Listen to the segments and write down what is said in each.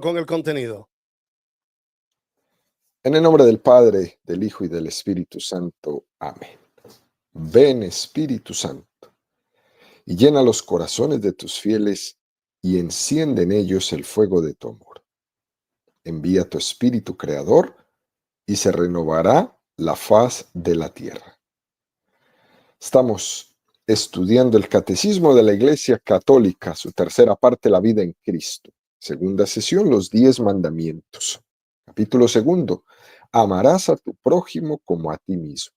con el contenido. En el nombre del Padre, del Hijo y del Espíritu Santo. Amén. Ven, Espíritu Santo, y llena los corazones de tus fieles y enciende en ellos el fuego de tu amor. Envía tu Espíritu Creador y se renovará la faz de la tierra. Estamos estudiando el Catecismo de la Iglesia Católica, su tercera parte, la vida en Cristo. Segunda sesión, los 10 mandamientos. Capítulo segundo, amarás a tu prójimo como a ti mismo.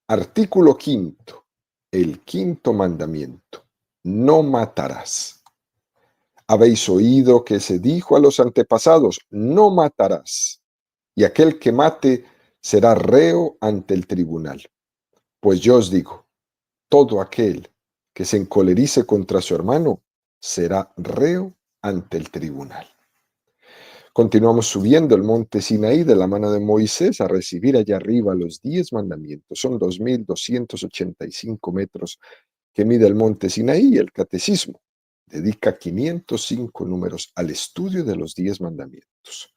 Artículo quinto, el quinto mandamiento, no matarás. Habéis oído que se dijo a los antepasados, no matarás, y aquel que mate será reo ante el tribunal. Pues yo os digo, todo aquel que se encolerice contra su hermano será reo ante el tribunal. Continuamos subiendo el monte Sinaí de la mano de Moisés a recibir allá arriba los 10 mandamientos. Son 2.285 metros que mide el monte Sinaí y el Catecismo dedica 505 números al estudio de los 10 mandamientos.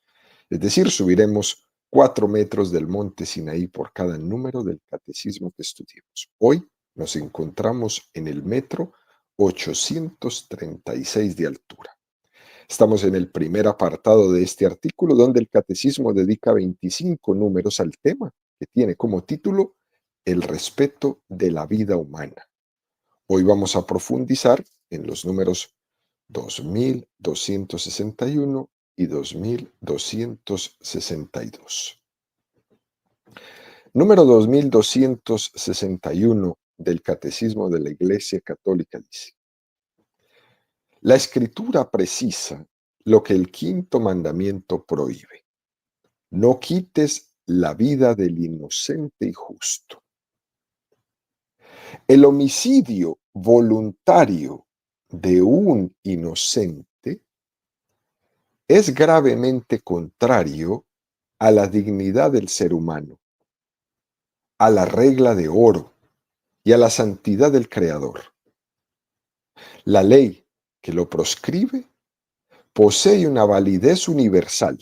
Es decir, subiremos 4 metros del monte Sinaí por cada número del Catecismo que estudiemos. Hoy nos encontramos en el metro 836 de altura. Estamos en el primer apartado de este artículo, donde el Catecismo dedica 25 números al tema, que tiene como título El respeto de la vida humana. Hoy vamos a profundizar en los números 2261 y 2262. Número 2261 del Catecismo de la Iglesia Católica dice: la Escritura precisa lo que el quinto mandamiento prohíbe. No quites la vida del inocente y justo. El homicidio voluntario de un inocente es gravemente contrario a la dignidad del ser humano, a la regla de oro y a la santidad del Creador. La ley que lo proscribe posee una validez universal.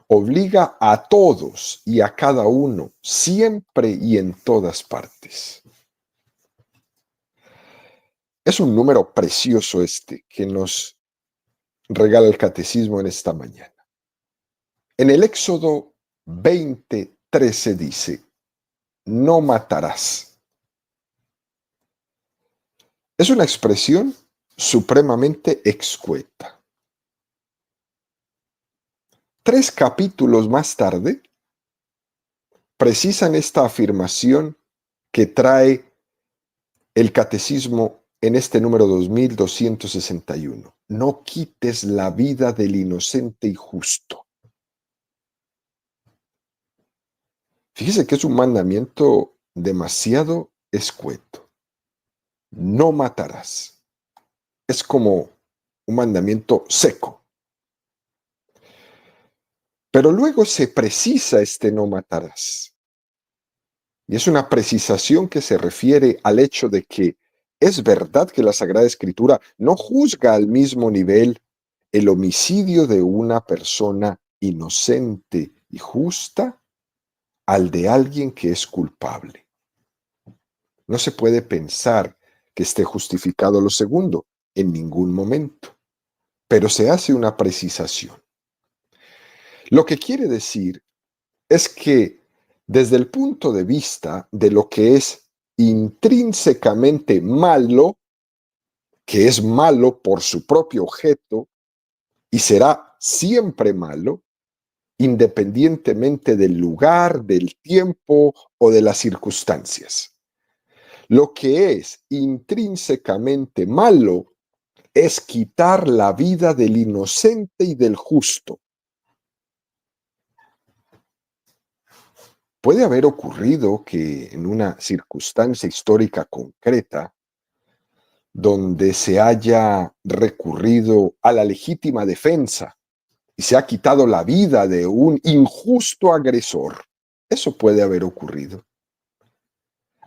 Obliga a todos y a cada uno, siempre y en todas partes. Es un número precioso este que nos regala el Catecismo en esta mañana. En el Éxodo 20:13 dice: no matarás. Es una expresión supremamente escueta. 3 capítulos más tarde, precisan esta afirmación que trae el Catecismo en este número 2261. No quites la vida del inocente y justo. Fíjese que es un mandamiento demasiado escueto. No matarás. Es como un mandamiento seco. Pero luego se precisa este no matarás. Y es una precisación que se refiere al hecho de que es verdad que la Sagrada Escritura no juzga al mismo nivel el homicidio de una persona inocente y justa al de alguien que es culpable. No se puede pensar que esté justificado lo segundo en ningún momento, pero se hace una precisación. Lo que quiere decir es que desde el punto de vista de lo que es intrínsecamente malo, que es malo por su propio objeto y será siempre malo, independientemente del lugar, del tiempo o de las circunstancias. Lo que es intrínsecamente malo es quitar la vida del inocente y del justo. Puede haber ocurrido que en una circunstancia histórica concreta, donde se haya recurrido a la legítima defensa y se ha quitado la vida de un injusto agresor, eso puede haber ocurrido.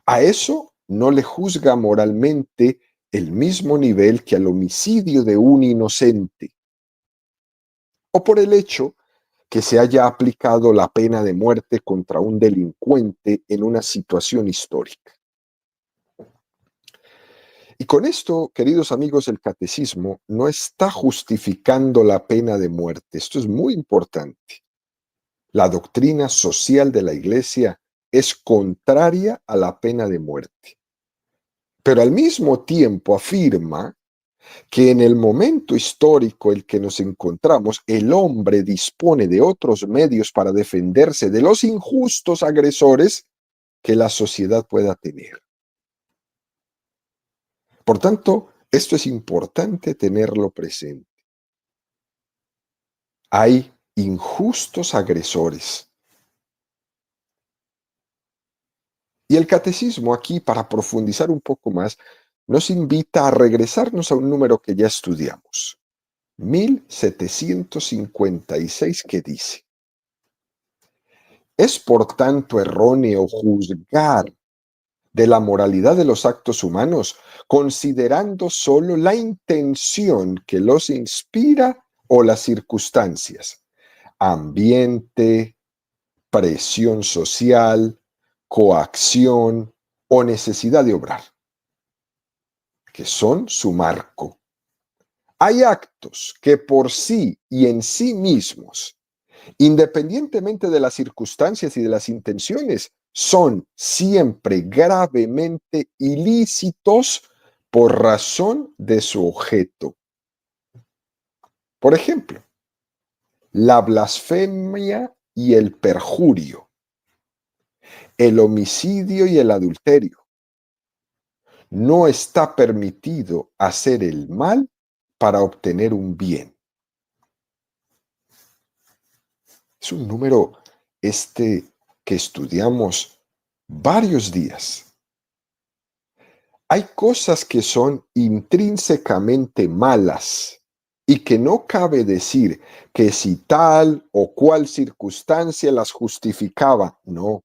A eso no le juzga moralmente el mismo nivel que al homicidio de un inocente. o por el hecho que se haya aplicado la pena de muerte contra un delincuente en una situación histórica. Y con esto, queridos amigos, el catecismo no está justificando la pena de muerte. Esto es muy importante. La doctrina social de la Iglesia es contraria a la pena de muerte, pero al mismo tiempo afirma que en el momento histórico en el que nos encontramos, el hombre dispone de otros medios para defenderse de los injustos agresores que la sociedad pueda tener. Por tanto, esto es importante tenerlo presente. Hay injustos agresores. Y el catecismo aquí, para profundizar un poco más, nos invita a regresarnos a un número que ya estudiamos, 1756, que dice: es por tanto erróneo juzgar de la moralidad de los actos humanos, considerando solo la intención que los inspira o las circunstancias, ambiente, presión social, coacción o necesidad de obrar, que son su marco. Hay actos que por sí y en sí mismos, independientemente de las circunstancias y de las intenciones, son siempre gravemente ilícitos por razón de su objeto. Por ejemplo, la blasfemia y el perjurio, el homicidio y el adulterio. No está permitido hacer el mal para obtener un bien. Es un número que estudiamos varios días. Hay cosas que son intrínsecamente malas y que no cabe decir que si tal o cual circunstancia las justificaba. No.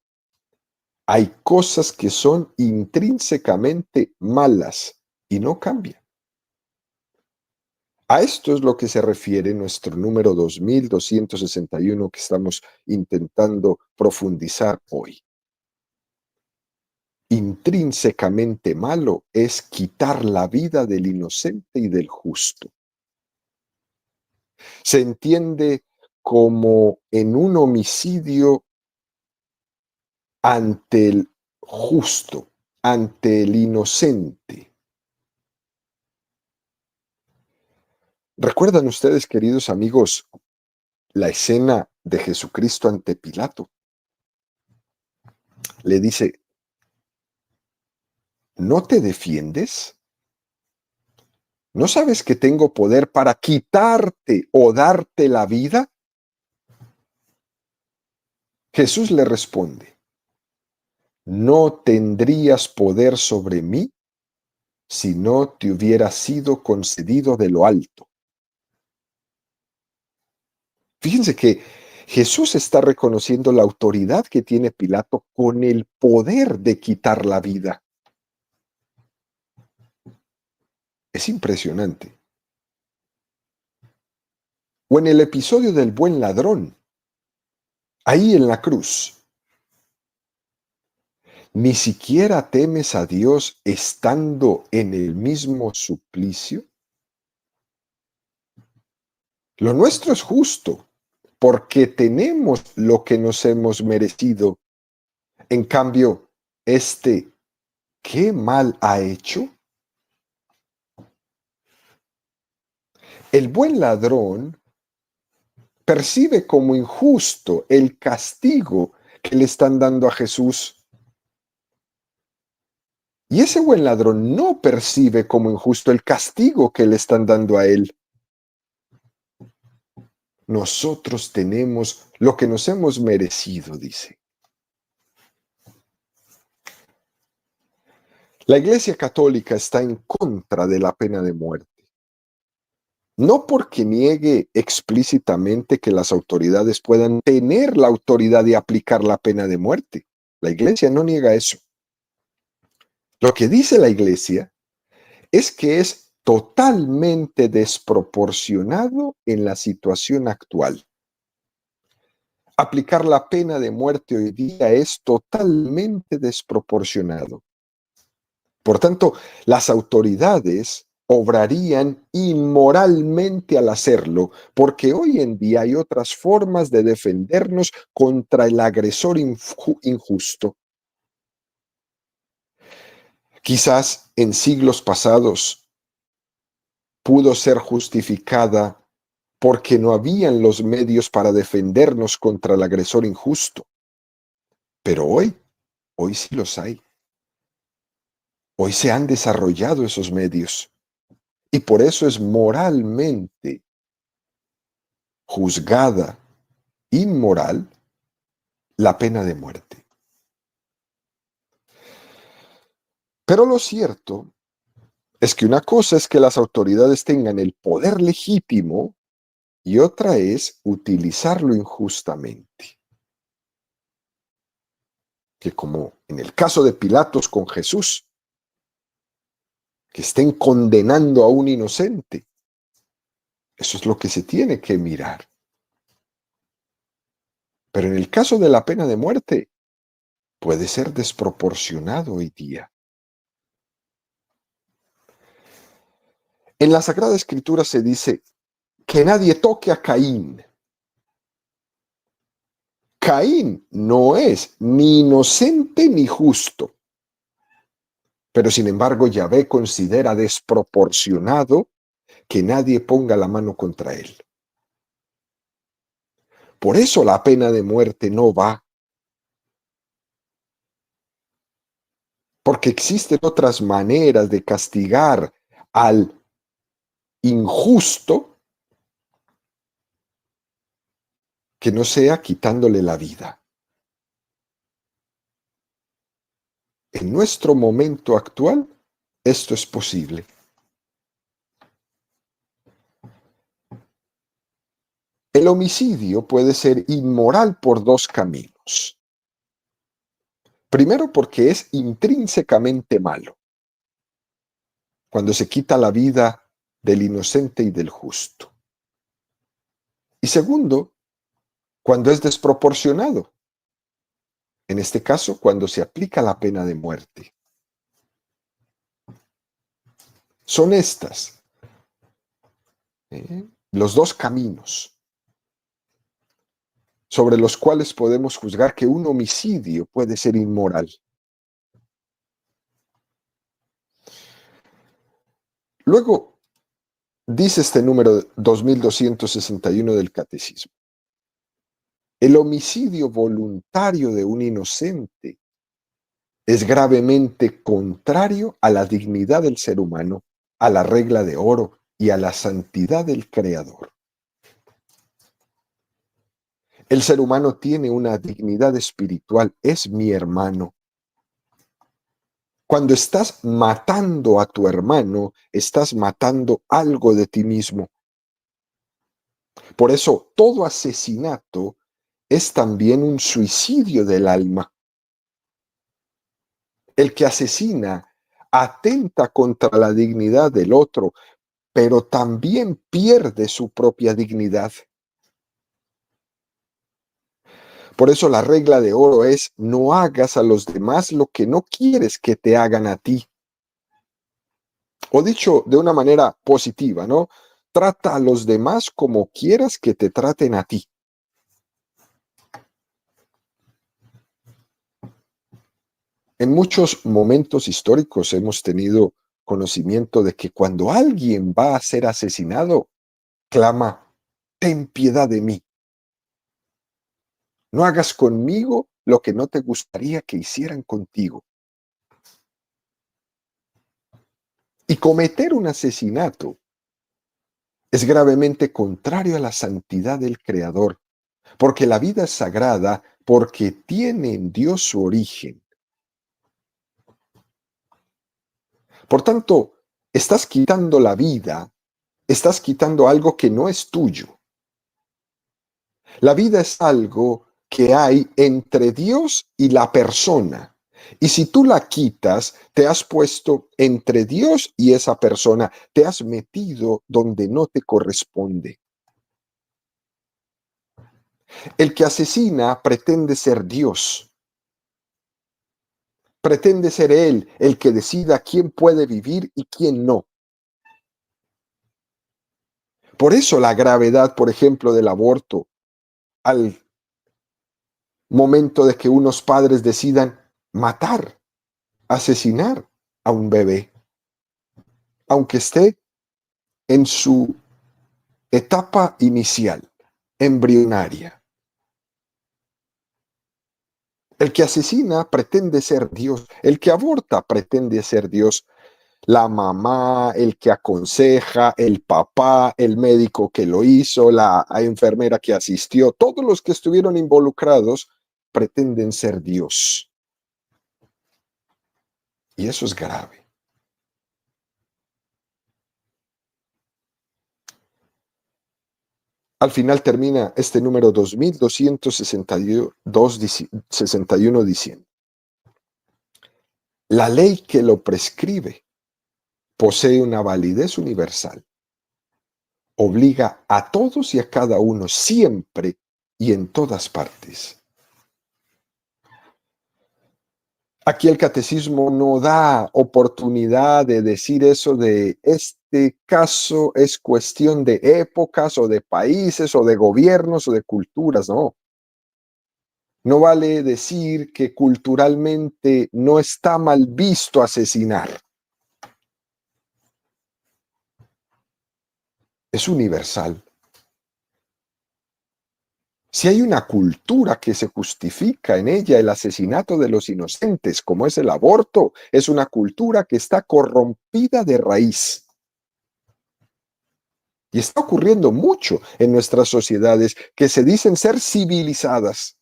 Hay cosas que son intrínsecamente malas y no cambian. A esto es lo que se refiere nuestro número 2261 que estamos intentando profundizar hoy. Intrínsecamente malo es quitar la vida del inocente y del justo. Se entiende como en un homicidio ante el justo, ante el inocente. ¿Recuerdan ustedes, queridos amigos, la escena de Jesucristo ante Pilato? Le dice: ¿no te defiendes? ¿No sabes que tengo poder para quitarte o darte la vida? Jesús le responde: no tendrías poder sobre mí si no te hubiera sido concedido de lo alto. Fíjense que Jesús está reconociendo la autoridad que tiene Pilato con el poder de quitar la vida. Es impresionante. O en el episodio del buen ladrón, ahí en la cruz, ¿ni siquiera temes a Dios estando en el mismo suplicio? Lo nuestro es justo, porque tenemos lo que nos hemos merecido. En cambio, ¿qué mal ha hecho? El buen ladrón percibe como injusto el castigo que le están dando a Jesús. Y ese buen ladrón no percibe como injusto el castigo que le están dando a él. Nosotros tenemos lo que nos hemos merecido, dice. La Iglesia Católica está en contra de la pena de muerte. No porque niegue explícitamente que las autoridades puedan tener la autoridad de aplicar la pena de muerte. La Iglesia no niega eso. Lo que dice la Iglesia es que es totalmente desproporcionado en la situación actual. Aplicar la pena de muerte hoy día es totalmente desproporcionado. Por tanto, las autoridades obrarían inmoralmente al hacerlo, porque hoy en día hay otras formas de defendernos contra el agresor injusto. Quizás en siglos pasados pudo ser justificada porque no habían los medios para defendernos contra el agresor injusto. Pero hoy sí los hay. Hoy se han desarrollado esos medios. Y por eso es moralmente juzgada inmoral la pena de muerte. Pero lo cierto es que una cosa es que las autoridades tengan el poder legítimo y otra es utilizarlo injustamente. Que como en el caso de Pilatos con Jesús, que estén condenando a un inocente. Eso es lo que se tiene que mirar. Pero en el caso de la pena de muerte, puede ser desproporcionado hoy día. En la Sagrada Escritura se dice que nadie toque a Caín. Caín no es ni inocente ni justo. Pero sin embargo, Yahvé considera desproporcionado que nadie ponga la mano contra él. Por eso la pena de muerte no va. Porque existen otras maneras de castigar al injusto que no sea quitándole la vida. En nuestro momento actual, esto es posible. El homicidio puede ser inmoral por dos caminos. Primero, porque es intrínsecamente malo, cuando se quita la vida del inocente y del justo. Y segundo, cuando es desproporcionado. En este caso, cuando se aplica la pena de muerte. Son estas los dos caminos sobre los cuales podemos juzgar que un homicidio puede ser inmoral. Luego, dice este número 2261 del Catecismo, el homicidio voluntario de un inocente es gravemente contrario a la dignidad del ser humano, a la regla de oro y a la santidad del Creador. El ser humano tiene una dignidad espiritual, es mi hermano. Cuando estás matando a tu hermano, estás matando algo de ti mismo. Por eso, todo asesinato es también un suicidio del alma. El que asesina atenta contra la dignidad del otro, pero también pierde su propia dignidad. Por eso la regla de oro es: no hagas a los demás lo que no quieres que te hagan a ti. O dicho de una manera positiva, ¿no? Trata a los demás como quieras que te traten a ti. En muchos momentos históricos hemos tenido conocimiento de que cuando alguien va a ser asesinado, clama: ten piedad de mí. No hagas conmigo lo que no te gustaría que hicieran contigo. Y cometer un asesinato es gravemente contrario a la santidad del Creador, porque la vida es sagrada, porque tiene en Dios su origen. Por tanto, estás quitando la vida, estás quitando algo que no es tuyo. La vida es algo que hay entre Dios y la persona. Y si tú la quitas, te has puesto entre Dios y esa persona, te has metido donde no te corresponde. El que asesina pretende ser Dios, pretende ser Él el que decida quién puede vivir y quién no. Por eso la gravedad, por ejemplo, del aborto, al momento de que unos padres decidan matar, asesinar a un bebé, aunque esté en su etapa inicial, embrionaria. El que asesina pretende ser Dios, el que aborta pretende ser Dios. La mamá, el que aconseja, el papá, el médico que lo hizo, la enfermera que asistió, todos los que estuvieron involucrados pretenden ser Dios. Y eso es grave. Al final termina este número 2261 diciendo: la ley que lo prescribe posee una validez universal. Obliga a todos y a cada uno siempre y en todas partes. Aquí el catecismo no da oportunidad de decir eso de este caso es cuestión de épocas o de países o de gobiernos o de culturas, no. No vale decir que culturalmente no está mal visto asesinar. Es universal. Si hay una cultura que se justifica en ella el asesinato de los inocentes, como es el aborto, es una cultura que está corrompida de raíz. Y está ocurriendo mucho en nuestras sociedades que se dicen ser civilizadas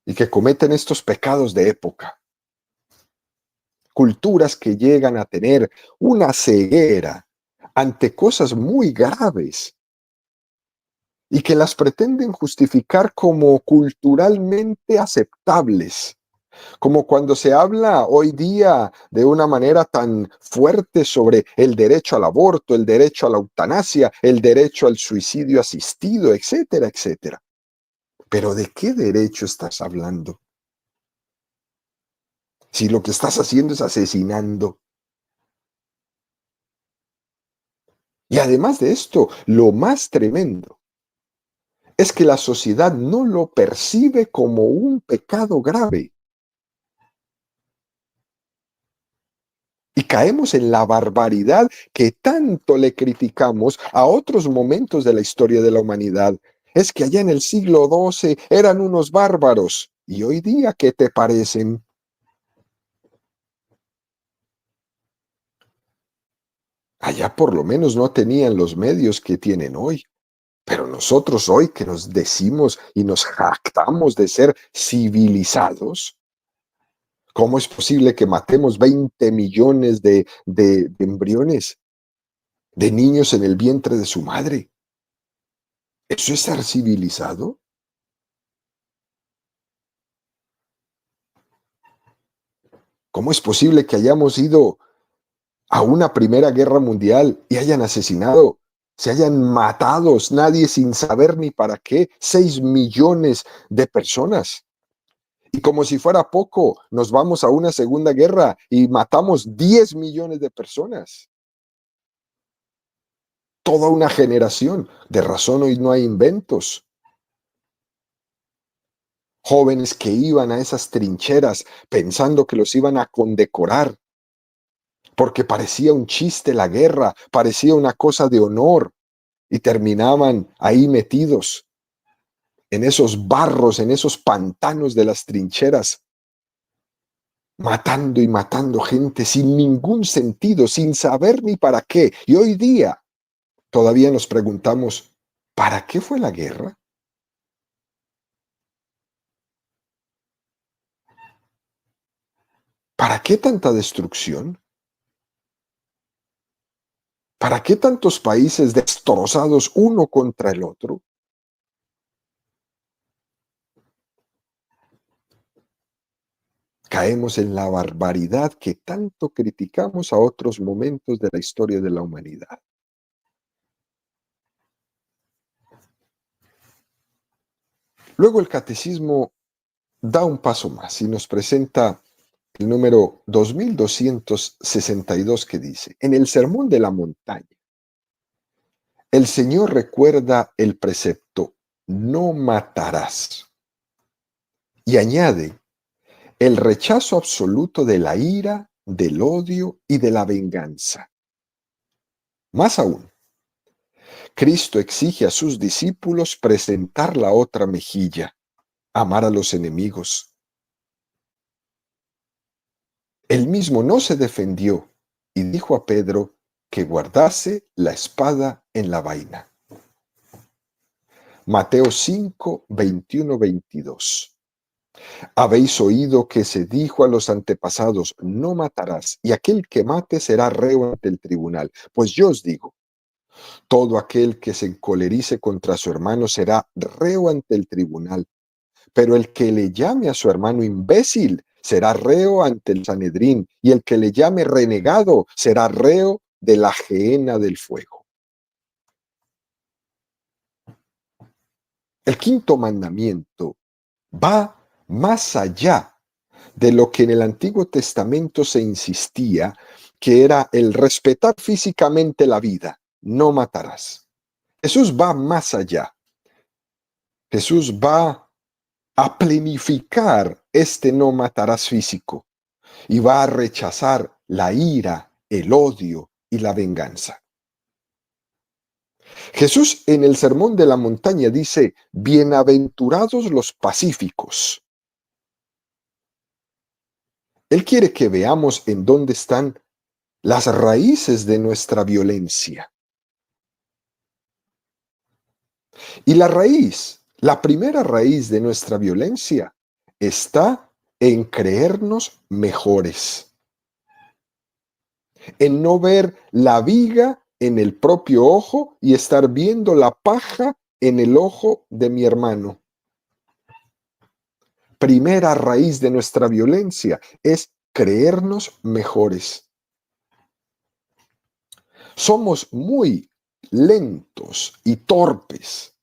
y que cometen estos pecados de época. Culturas que llegan a tener una ceguera ante cosas muy graves y que las pretenden justificar como culturalmente aceptables, como cuando se habla hoy día de una manera tan fuerte sobre el derecho al aborto, el derecho a la eutanasia, el derecho al suicidio asistido, etcétera, etcétera. Pero ¿de qué derecho estás hablando? Si lo que estás haciendo es asesinando. Y además de esto, lo más tremendo es que la sociedad no lo percibe como un pecado grave. Y caemos en la barbaridad que tanto le criticamos a otros momentos de la historia de la humanidad. Es que allá en el siglo XII eran unos bárbaros. ¿Y hoy día qué te parecen? Allá por lo menos no tenían los medios que tienen hoy. Pero nosotros hoy que nos decimos y nos jactamos de ser civilizados, ¿cómo es posible que matemos 20 millones de embriones, de niños en el vientre de su madre? ¿Eso es ser civilizado? ¿Cómo es posible que hayamos ido a una primera guerra mundial y hayan asesinado, se hayan matado, nadie sin saber ni para qué, 6 millones de personas? Y como si fuera poco, nos vamos a una segunda guerra y matamos 10 millones de personas. Toda una generación. De razón hoy no hay inventos. Jóvenes que iban a esas trincheras pensando que los iban a condecorar, porque parecía un chiste la guerra, parecía una cosa de honor, y terminaban ahí metidos en esos barros, en esos pantanos de las trincheras, matando y matando gente sin ningún sentido, sin saber ni para qué. Y hoy día todavía nos preguntamos, ¿para qué fue la guerra? ¿Para qué tanta destrucción? ¿Para qué tantos países destrozados uno contra el otro? caemos en la barbaridad que tanto criticamos a otros momentos de la historia de la humanidad. Luego el catecismo da un paso más y nos presenta el número 2262 que dice: en el Sermón de la Montaña, el Señor recuerda el precepto "no matarás" y añade el rechazo absoluto de la ira, del odio y de la venganza. Más aún, Cristo exige a sus discípulos presentar la otra mejilla, amar a los enemigos. Él mismo no se defendió y dijo a Pedro que guardase la espada en la vaina. Mateo 5, 21, 22. Habéis oído que se dijo a los antepasados: no matarás, y aquel que mate será reo ante el tribunal. Pues yo os digo, todo aquel que se encolerice contra su hermano será reo ante el tribunal, pero el que le llame a su hermano imbécil será reo ante el Sanedrín, y el que le llame renegado será reo de la gehenna del fuego. El quinto mandamiento va más allá de lo que en el Antiguo Testamento se insistía, que era el respetar físicamente la vida. No matarás. Jesús va más allá. Jesús va a plenificar este no matarás físico y va a rechazar la ira, el odio y la venganza. Jesús en el Sermón de la Montaña dice: bienaventurados los pacíficos. Él quiere que veamos en dónde están las raíces de nuestra violencia. Y la primera raíz de nuestra violencia está en creernos mejores, en no ver la viga en el propio ojo y estar viendo la paja en el ojo de mi hermano. Primera raíz de nuestra violencia es creernos mejores. Somos muy lentos y torpes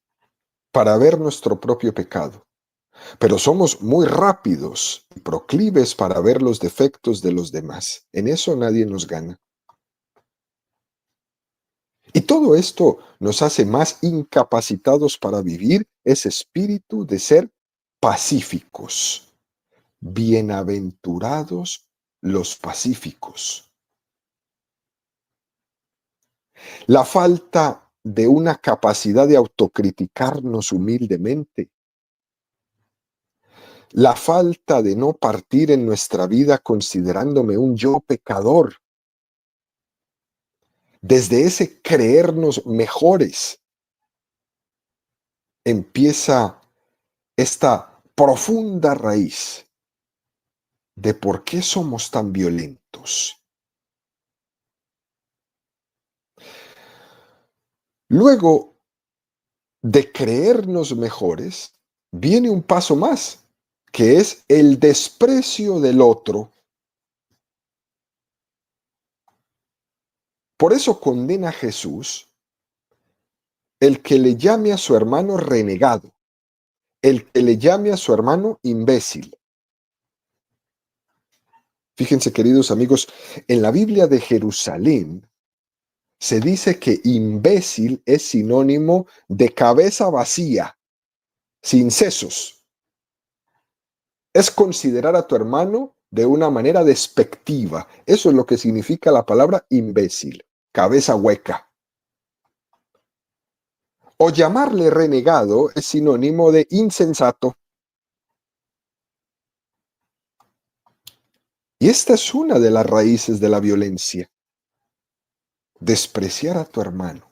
para ver nuestro propio pecado, pero somos muy rápidos y proclives para ver los defectos de los demás. En eso nadie nos gana. Y todo esto nos hace más incapacitados para vivir ese espíritu de ser pacíficos. Bienaventurados los pacíficos. La falta de una capacidad de autocriticarnos humildemente, la falta de no partir en nuestra vida considerándome un yo pecador, desde ese creernos mejores, empieza esta profunda raíz de por qué somos tan violentos. Luego de creernos mejores, viene un paso más, que es el desprecio del otro. Por eso condena a Jesús el que le llame a su hermano renegado, el que le llame a su hermano imbécil. Fíjense, queridos amigos, en la Biblia de Jerusalén se dice que imbécil es sinónimo de cabeza vacía, sin sesos. Es considerar a tu hermano de una manera despectiva. Eso es lo que significa la palabra imbécil, cabeza hueca. O llamarle renegado es sinónimo de insensato. Y esta es una de las raíces de la violencia. Despreciar a tu hermano.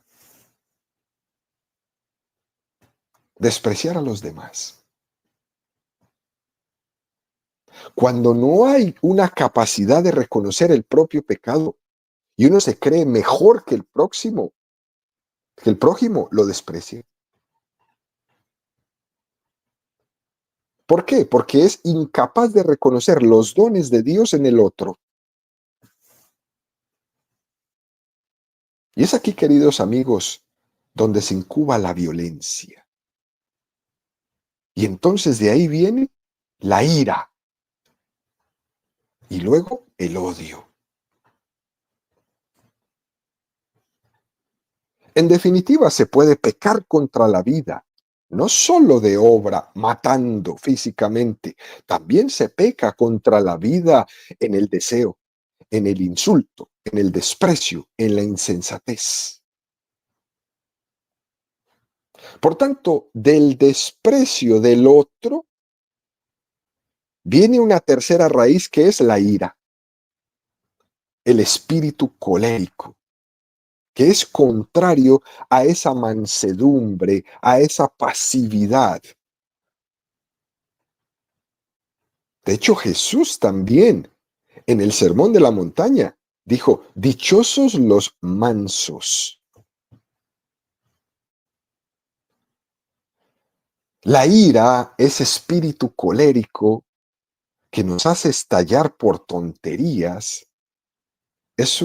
Despreciar a los demás. Cuando no hay una capacidad de reconocer el propio pecado y uno se cree mejor que el próximo, que el prójimo, lo desprecia. ¿Por qué? Porque es incapaz de reconocer los dones de Dios en el otro. Y es aquí, queridos amigos, donde se incuba la violencia. Y entonces de ahí viene la ira y luego el odio. En definitiva, se puede pecar contra la vida, no solo de obra, matando físicamente, también se peca contra la vida en el deseo, en el insulto, en el desprecio, en la insensatez. Por tanto, del desprecio del otro viene una tercera raíz que es la ira, el espíritu colérico, que es contrario a esa mansedumbre, a esa pasividad. De hecho, Jesús también, en el Sermón de la Montaña, dijo, dichosos los mansos. La ira, ese espíritu colérico que nos hace estallar por tonterías, es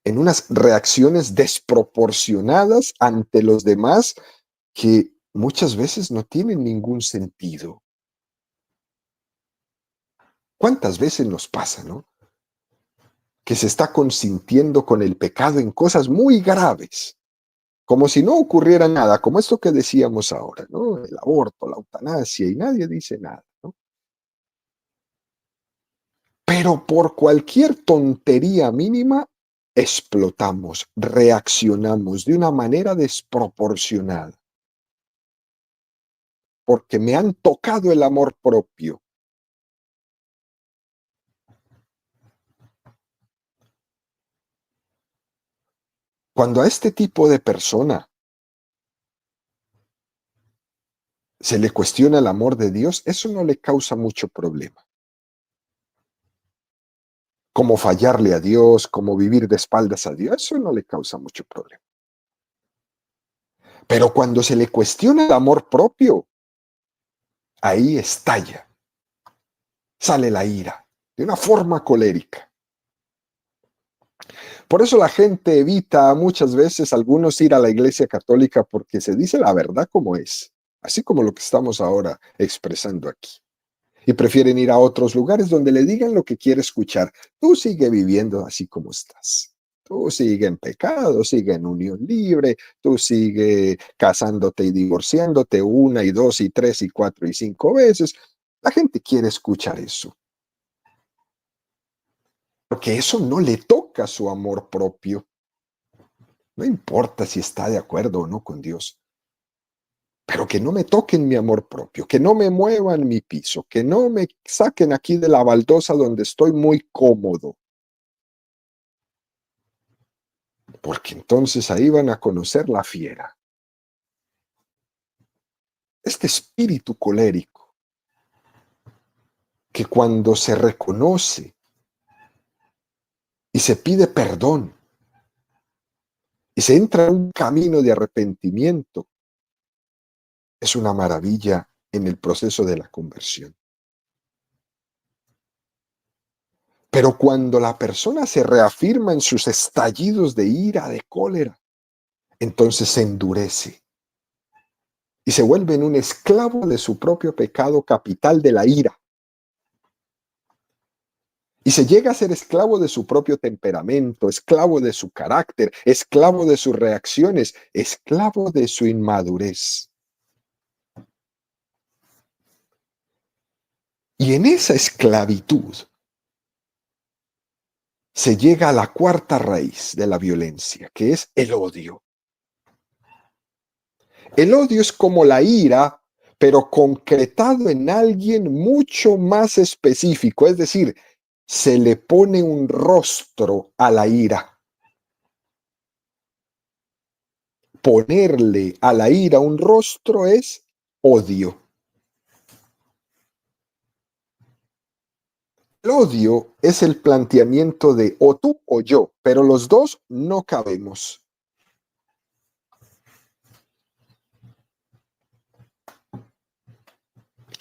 en unas reacciones desproporcionadas ante los demás que muchas veces no tienen ningún sentido. ¿Cuántas veces nos pasa, no? Que se está consintiendo con el pecado en cosas muy graves, como si no ocurriera nada, como esto que decíamos ahora, ¿no? El aborto, la eutanasia, y nadie dice nada, ¿no? Pero por cualquier tontería mínima, explotamos, reaccionamos de una manera desproporcionada, porque me han tocado el amor propio. Cuando a este tipo de persona se le cuestiona el amor de Dios, eso no le causa mucho problema. Como fallarle a Dios, como vivir de espaldas a Dios, eso no le causa mucho problema. Pero cuando se le cuestiona el amor propio, ahí estalla, sale la ira, de una forma colérica. Por eso la gente evita muchas veces algunos ir a la iglesia católica porque se dice la verdad como es, así como lo que estamos ahora expresando aquí. Y prefieren ir a otros lugares donde le digan lo que quiere escuchar. Tú sigue viviendo así como estás. Tú sigue en pecado, sigue en unión libre, tú sigue casándote y divorciándote una y dos y tres y cuatro y cinco veces. La gente quiere escuchar eso, porque eso no le toca su amor propio. No importa si está de acuerdo o no con Dios, pero que no me toquen mi amor propio, que no me muevan mi piso, que no me saquen aquí de la baldosa donde estoy muy cómodo, porque entonces ahí van a conocer la fiera. Este espíritu colérico, que cuando se reconoce y se pide perdón y se entra en un camino de arrepentimiento, es una maravilla en el proceso de la conversión. Pero cuando la persona se reafirma en sus estallidos de ira, de cólera, entonces se endurece y se vuelve en un esclavo de su propio pecado capital de la ira. Y se llega a ser esclavo de su propio temperamento, esclavo de su carácter, esclavo de sus reacciones, esclavo de su inmadurez. Y en esa esclavitud se llega a la cuarta raíz de la violencia, que es el odio. El odio es como la ira, pero concretado en alguien mucho más específico, es decir, se le pone un rostro a la ira. Ponerle a la ira un rostro es odio. El odio es el planteamiento de o tú o yo, pero los dos no cabemos.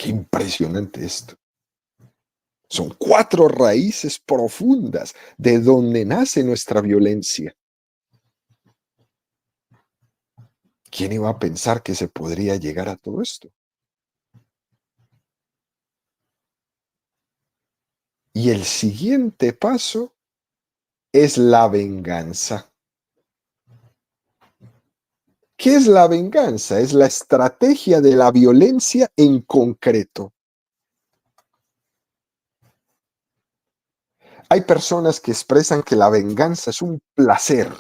Qué impresionante esto. Son 4 raíces profundas de donde nace nuestra violencia. ¿Quién iba a pensar que se podría llegar a todo esto? Y el siguiente paso es la venganza. ¿Qué es la venganza? Es la estrategia de la violencia en concreto. Hay personas que expresan que la venganza es un placer,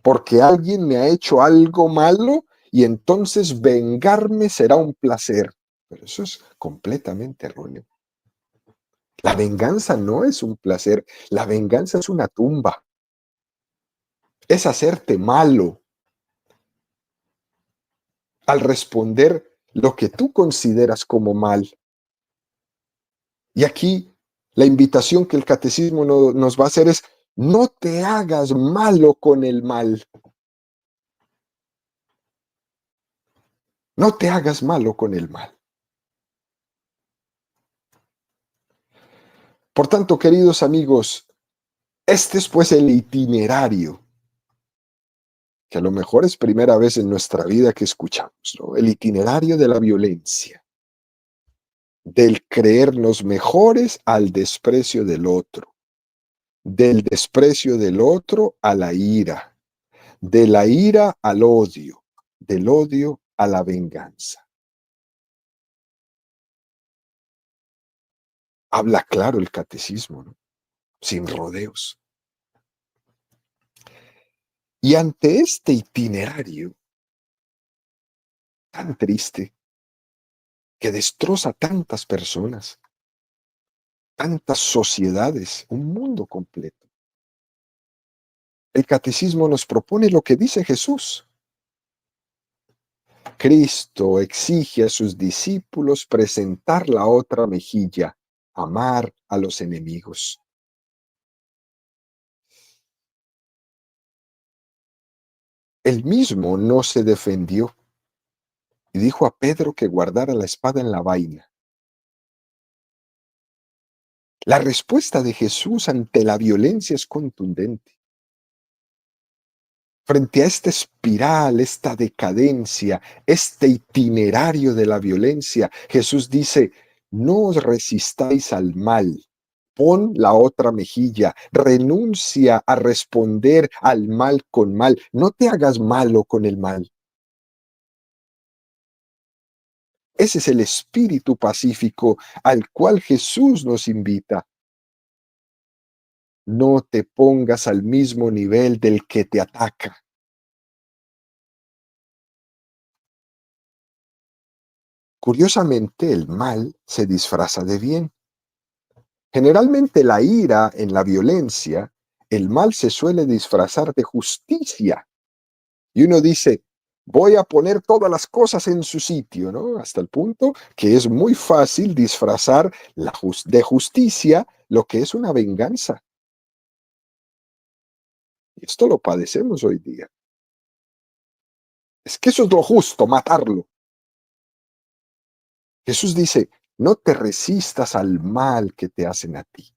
porque alguien me ha hecho algo malo y entonces vengarme será un placer. Pero eso es completamente erróneo. La venganza no es un placer, la venganza es una tumba, es hacerte malo al responder lo que tú consideras como mal. Y aquí la invitación que el catecismo nos va a hacer es: no te hagas malo con el mal. No te hagas malo con el mal. Por tanto, queridos amigos, este es pues el itinerario, que a lo mejor es primera vez en nuestra vida que escuchamos, ¿no? El itinerario de la violencia, del creernos mejores al desprecio del otro, del desprecio del otro a la ira, de la ira al odio, del odio a la venganza. Habla claro el catecismo, ¿no? Sin rodeos. Y ante este itinerario tan triste, que destroza tantas personas, tantas sociedades, un mundo completo, el catecismo nos propone lo que dice Jesús. Cristo exige a sus discípulos presentar la otra mejilla, amar a los enemigos. Él mismo no se defendió y dijo a Pedro que guardara la espada en la vaina. La respuesta de Jesús ante la violencia es contundente. Frente a esta espiral, esta decadencia, este itinerario de la violencia, Jesús dice: no os resistáis al mal, pon la otra mejilla, renuncia a responder al mal con mal, no te hagas malo con el mal. Ese es el espíritu pacífico al cual Jesús nos invita. No te pongas al mismo nivel del que te ataca. Curiosamente, el mal se disfraza de bien. Generalmente la ira en la violencia, el mal se suele disfrazar de justicia. Y uno dice: voy a poner todas las cosas en su sitio, ¿no? Hasta el punto que es muy fácil disfrazar de justicia lo que es una venganza. Y esto lo padecemos hoy día. Es que eso es lo justo, matarlo. Jesús dice: no te resistas al mal que te hacen a ti.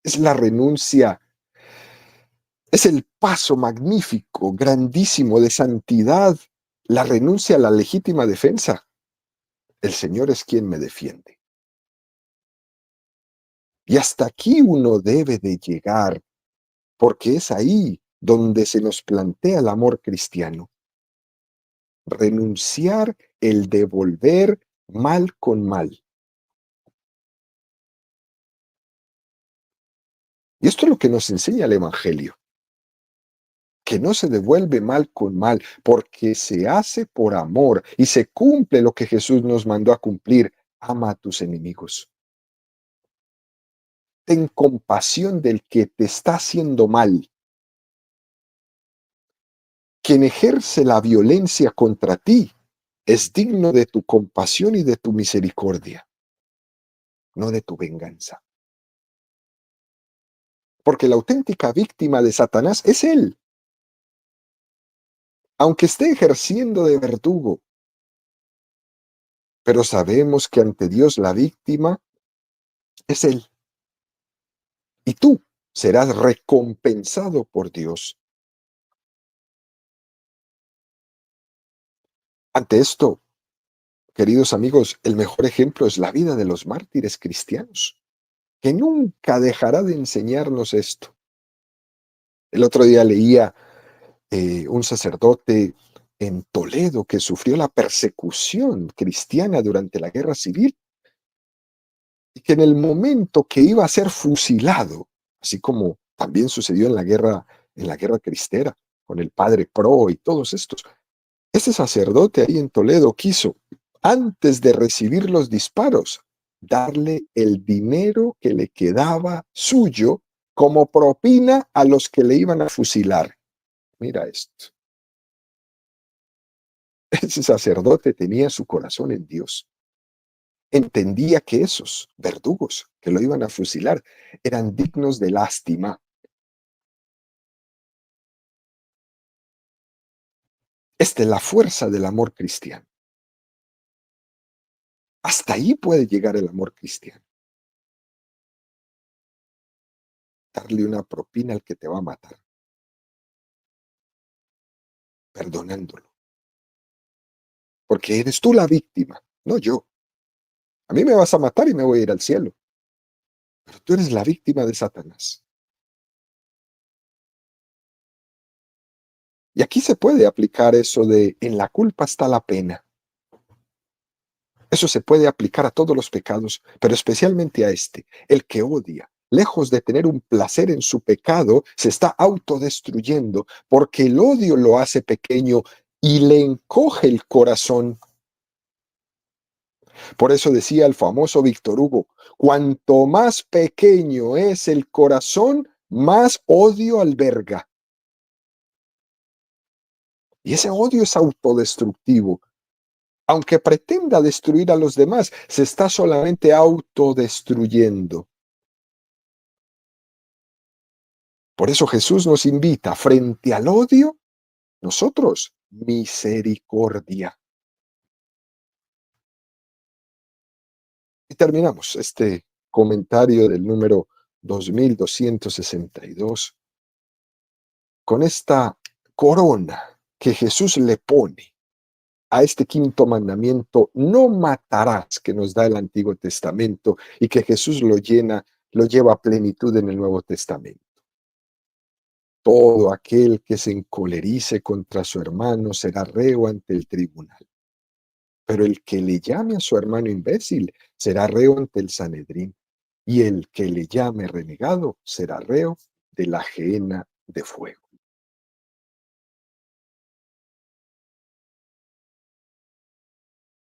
Es la renuncia. Es el paso magnífico, grandísimo de santidad, la renuncia a la legítima defensa. El Señor es quien me defiende. Y hasta aquí uno debe de llegar, porque es ahí donde se nos plantea el amor cristiano. Renunciar el devolver mal con mal. Y esto es lo que nos enseña el Evangelio, que no se devuelve mal con mal, porque se hace por amor y se cumple lo que Jesús nos mandó a cumplir: ama a tus enemigos. Ten compasión del que te está haciendo mal. Quien ejerce la violencia contra ti es digno de tu compasión y de tu misericordia, no de tu venganza. Porque la auténtica víctima de Satanás es él. Aunque esté ejerciendo de verdugo, pero sabemos que ante Dios la víctima es Él, y tú serás recompensado por Dios. Ante esto, queridos amigos, el mejor ejemplo es la vida de los mártires cristianos, que nunca dejará de enseñarnos esto. El otro día leía un sacerdote en Toledo que sufrió la persecución cristiana durante la guerra civil y que en el momento que iba a ser fusilado, así como también sucedió en la guerra cristera, con el padre Pro y todos estos, ese sacerdote ahí en Toledo quiso, antes de recibir los disparos, darle el dinero que le quedaba suyo como propina a los que le iban a fusilar. Mira esto. Ese sacerdote tenía su corazón en Dios. Entendía que esos verdugos que lo iban a fusilar eran dignos de lástima. Esta es la fuerza del amor cristiano. Hasta ahí puede llegar el amor cristiano. Darle una propina al que te va a matar, perdonándolo. Porque eres tú la víctima, no yo. A mí me vas a matar y me voy a ir al cielo. Pero tú eres la víctima de Satanás. Y aquí se puede aplicar eso de en la culpa está la pena. Eso se puede aplicar a todos los pecados, pero especialmente a este, el que odia. Lejos de tener un placer en su pecado, se está autodestruyendo porque el odio lo hace pequeño y le encoge el corazón. Por eso decía el famoso Víctor Hugo, cuanto más pequeño es el corazón, más odio alberga. Y ese odio es autodestructivo. Aunque pretenda destruir a los demás, se está solamente autodestruyendo. Por eso Jesús nos invita, frente al odio, nosotros, misericordia. Y terminamos este comentario del número 2262 con esta corona que Jesús le pone a este quinto mandamiento: no matarás, que nos da el Antiguo Testamento y que Jesús lo lleva a plenitud en el Nuevo Testamento. Todo aquel que se encolerice contra su hermano será reo ante el tribunal, pero el que le llame a su hermano imbécil será reo ante el Sanedrín, y el que le llame renegado será reo de la gehenna de fuego.